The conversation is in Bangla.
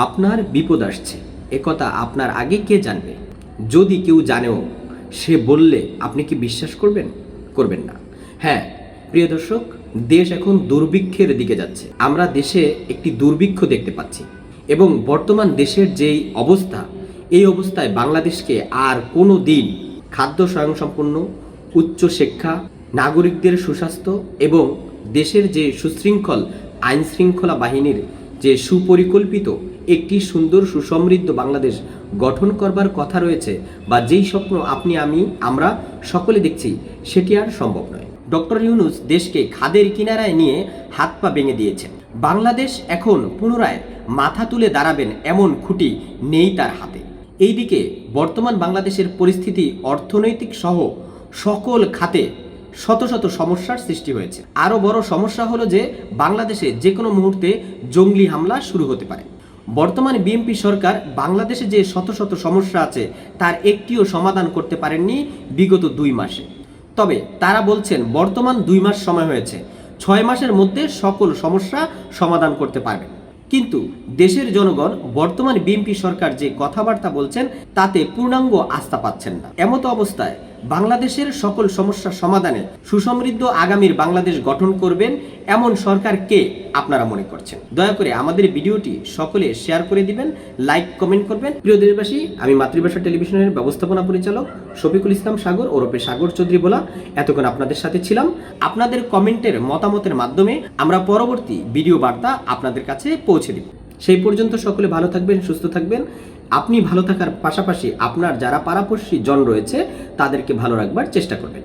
আপনার বিপদ আসছে একথা আপনার আগে কে জানবে? যদি কেউ জানেও সে বললে আপনি কি বিশ্বাস করবেন? করবেন না। হ্যাঁ প্রিয় দর্শক, দেশ এখন দুর্ভিক্ষের দিকে যাচ্ছে। আমরা দেশে একটি দুর্ভিক্ষ দেখতে পাচ্ছি এবং বর্তমান দেশের যেই অবস্থা, এই অবস্থায় বাংলাদেশকে আর কোনো দিন খাদ্য স্বয়ংসম্পন্ন, উচ্চ শিক্ষা, নাগরিকদের সুস্বাস্থ্য এবং দেশের যে সুশৃঙ্খল আইন শৃঙ্খলা বাহিনীর যে সুপরিকল্পিত একটি সুন্দর সুসমৃদ্ধ বাংলাদেশ গঠন করবার কথা রয়েছে, বা যেই স্বপ্ন আপনি আমরা সকলে দেখছি, সেটি আর সম্ভব নয়। ডক্টর ইউনূস দেশকে খাদের কিনারায় নিয়ে হাত পা ভেঙে দিয়েছেন। বাংলাদেশ এখন পুনরায় মাথা তুলে দাঁড়াবেন এমন খুঁটি নেই তার হাতে। এইদিকে বর্তমান বাংলাদেশের পরিস্থিতি অর্থনৈতিক সহ সকল খাতে শত শত সমস্যার সৃষ্টি হয়েছে। আরও বড় সমস্যা হলো যে বাংলাদেশে যে কোনো মুহূর্তে জঙ্গি হামলা শুরু হতে পারে। বর্তমান বিএনপি সরকার বাংলাদেশে যে শত শত সমস্যা আছে তার একটিও সমাধান করতে পারেননি বিগত 2 মাসে। তবে তারা বলছেন বর্তমান 2 মাস সময় হয়েছে, 6 মাসের মধ্যে সকল সমস্যা সমাধান করতে পারবেন। কিন্তু দেশের জনগণ বর্তমান বিএনপি সরকার যে কথাবার্তা বলছেন তাতে পূর্ণাঙ্গ আস্থা পাচ্ছেন না। এমতো অবস্থায় বাংলাদেশের সকল সমস্যা সমাধানে সুসমৃদ্ধ আগামীর বাংলাদেশ গঠন করবেন এমন সরকার কে আপনারা মনে করছেন? দয়া করে আমাদের ভিডিওটি সকলে শেয়ার করে দিবেন, লাইক কমেন্ট করবেন। প্রিয় দেশবাসী, আমি মাতৃভাষা টেলিভিশনের ব্যবস্থাপনা পরিচালক শফিকুল ইসলাম সাগর ওরফে সাগর চৌধুরী বলা এতক্ষণ আপনাদের সাথে ছিলাম। আপনাদের কমেন্টের মতামতের মাধ্যমে আমরা পরবর্তী ভিডিও বার্তা আপনাদের কাছে পৌঁছে দিব। সেই পর্যন্ত সকলে ভালো থাকবেন, সুস্থ থাকবেন। আপনি ভালো থাকার পাশাপাশি আপনার যারা পাড়াপড়শি জন রয়েছে তাদেরকে ভালো রাখবার চেষ্টা করবেন।